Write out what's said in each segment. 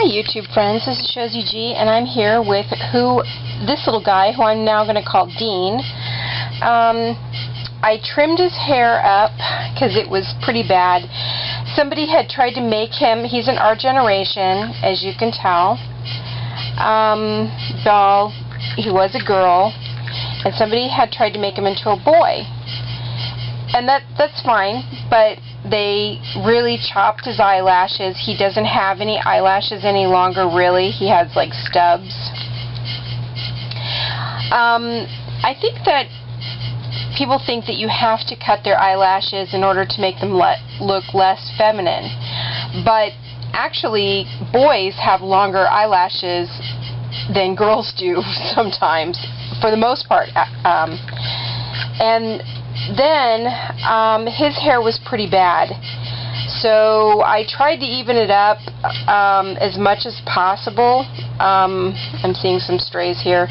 YouTube friends, this is Josie G, and I'm here with this little guy who I'm now going to call Dean. I trimmed his hair up because it was pretty bad. Somebody had tried to make him, he's in our generation, as you can tell. Well, he was a girl, and somebody had tried to make him into a boy. And that's fine, but they really chopped his eyelashes. He doesn't have any eyelashes any longer, really. He has like stubs. I think that people think that you have to cut their eyelashes in order to make them look less feminine. But actually, boys have longer eyelashes than girls do sometimes, for the most part. And then his hair was pretty bad, so I tried to even it up as much as possible. I'm seeing some strays here,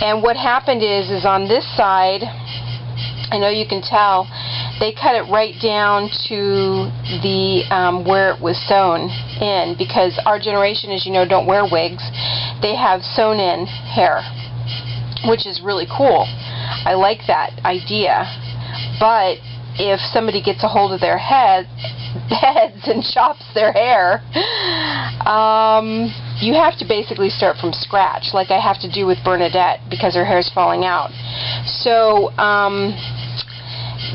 and what happened is on this side, I know you can tell, they cut it right down to the where it was sewn in, because our generation, as you know, don't wear wigs. They have sewn in hair, which is really cool. I like that idea. But if somebody gets a hold of their heads and chops their hair, you have to basically start from scratch, like I have to do with Bernadette, because her hair's falling out. So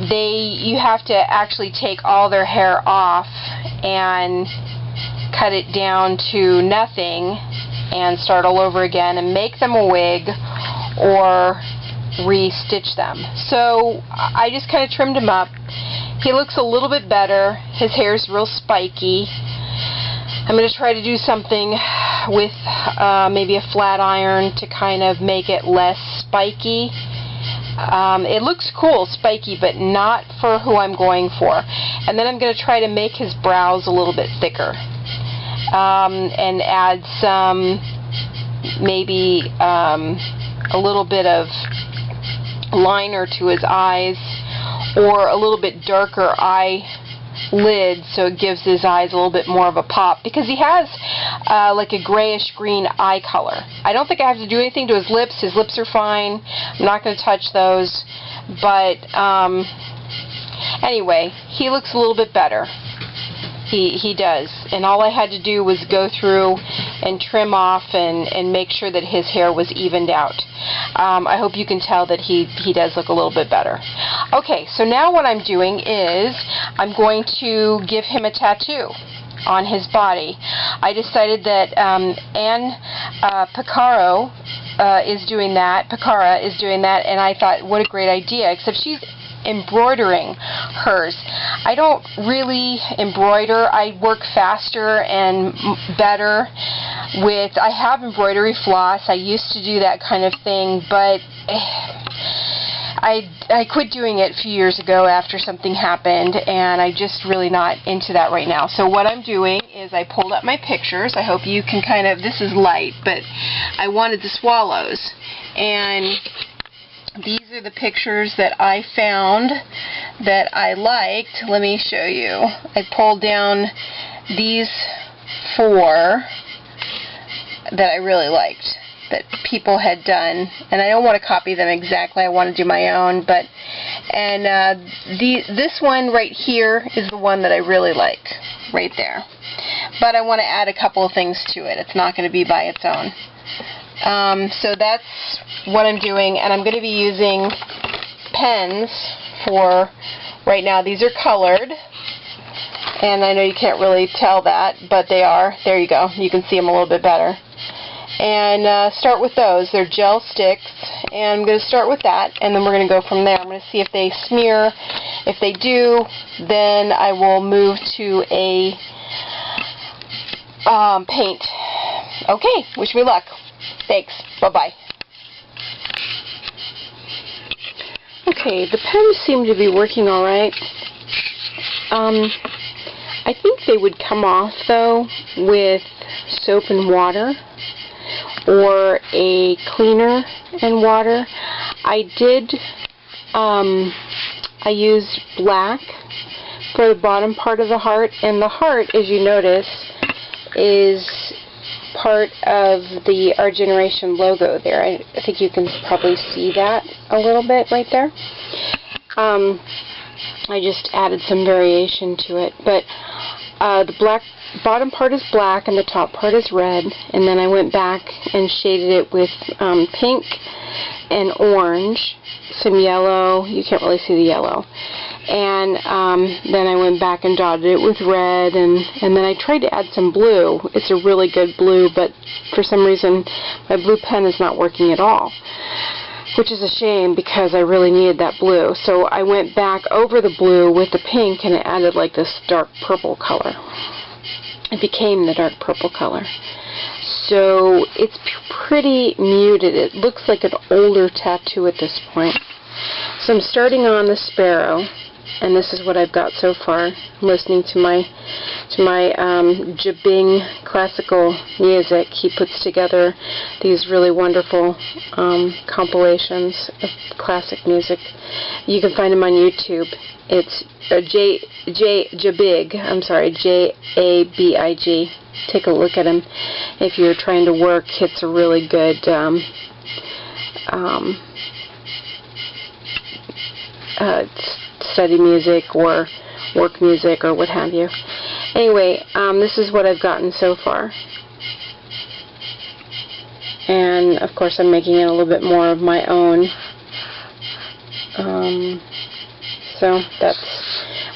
you have to actually take all their hair off and cut it down to nothing and start all over again and make them a wig or re-stitch them. So I just kind of trimmed him up. He looks a little bit better. His hair's real spiky. I'm going to try to do something with maybe a flat iron to kind of make it less spiky. It looks cool, spiky, but not for who I'm going for. And then I'm going to try to make his brows a little bit thicker, and add some, maybe a little bit of liner to his eyes, or a little bit darker eyelid, so it gives his eyes a little bit more of a pop, because he has like a grayish green eye color. I don't think I have to do anything to his lips. His lips are fine. I'm not going to touch those, but anyway, he looks a little bit better. He does, and all I had to do was go through and trim off and make sure that his hair was evened out. I hope you can tell that he does look a little bit better. Okay, so now what I'm doing is I'm going to give him a tattoo on his body. I decided that Anne Picara is doing that, and I thought, what a great idea, except she's embroidering hers. I don't really embroider. I work faster and better with, I have embroidery floss. I used to do that kind of thing, but I quit doing it a few years ago after something happened, and I'm just really not into that right now. So what I'm doing is I pulled up my pictures. I hope you can kind of, this is light, but I wanted the swallows, and these are the pictures that I found that I liked. Let me show you. I pulled down these 4 that I really liked, that people had done, and I don't want to copy them exactly. I want to do my own, but this one right here is the one that I really like, right there. But I want to add a couple of things to it. It's not going to be by its own. So that's what I'm doing, and I'm going to be using pens for right now. These are colored, and I know you can't really tell that, but they are. There you go. You can see them a little bit better. And start with those. They're gel sticks, and I'm going to start with that, and then we're going to go from there. I'm going to see if they smear. If they do, then I will move to a paint. Okay, wish me luck. Thanks. Bye-bye. Okay, the pens seem to be working all right. I think they would come off, though, with soap and water, or a cleaner and water. I used black for the bottom part of the heart, and the heart, as you notice, is part of the Our Generation logo there. I think you can probably see that a little bit right there. I just added some variation to it, but the black bottom part is black and the top part is red, and then I went back and shaded it with pink and orange, some yellow. You can't really see the yellow. And then I went back and dotted it with red, and then I tried to add some blue. It's a really good blue, but for some reason my blue pen is not working at all, which is a shame because I really needed that blue. So I went back over the blue with the pink and it added like this dark purple color. It became the dark purple color. So it's pretty muted. It looks like an older tattoo at this point. So I'm starting on the sparrow, and this is what I've got so far. I'm listening to my Jabing classical music. He puts together these really wonderful compilations of classic music. You can find him on YouTube. It's Jabig. I'm sorry, Jabig. Take a look at him if you're trying to work. It's a really good study music or work music or what have you. Anyway, this is what I've gotten so far. And of course I'm making it a little bit more of my own. So that's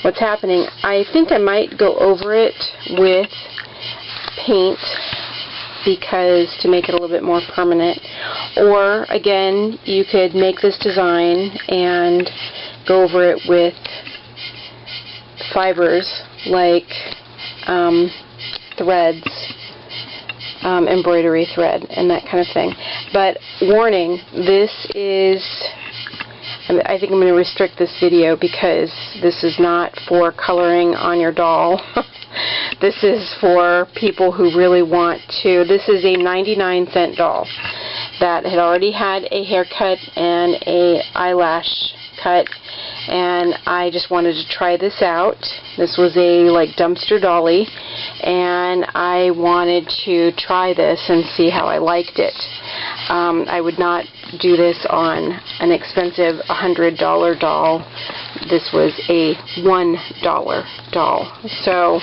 what's happening. I think I might go over it with paint because to make it a little bit more permanent. Or again, you could make this design and go over it with fibers like threads, embroidery thread, and that kind of thing. But warning, this is, I think I'm going to restrict this video because this is not for coloring on your doll. This is for people who really want to. This is a 99-cent doll that had already had a haircut and a eyelash cut, and I just wanted to try this out. This was a like dumpster dolly, and I wanted to try this and see how I liked it. I would not do this on an expensive $100 doll. This was a $1 doll. So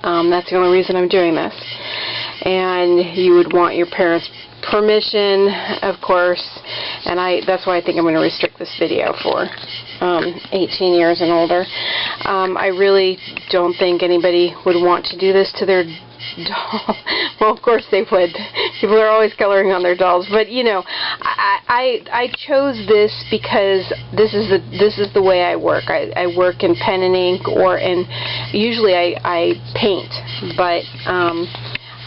that's the only reason I'm doing this. And you would want your parents' permission, of course, and that's why I think I'm going to restrict this video for 18 years and older. I really don't think anybody would want to do this to their doll. Well, of course they would. People are always coloring on their dolls, but you know, I chose this because this is the way I work. I work in pen and ink, or usually I paint, but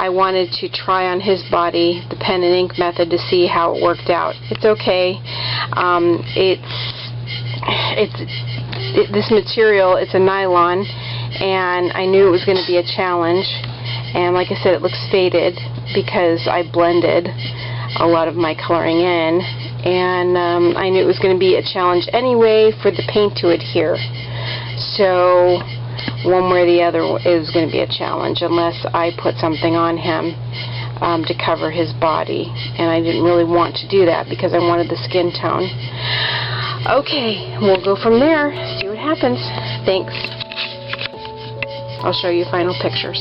I wanted to try on his body the pen and ink method to see how it worked out. It's okay. This material, it's a nylon, and I knew it was going to be a challenge. And like I said, it looks faded because I blended a lot of my coloring in, and I knew it was going to be a challenge anyway for the paint to adhere. So one way or the other is going to be a challenge unless I put something on him to cover his body, and I didn't really want to do that because I wanted the skin tone. Okay, we'll go from there, see what happens. Thanks. I'll show you final pictures.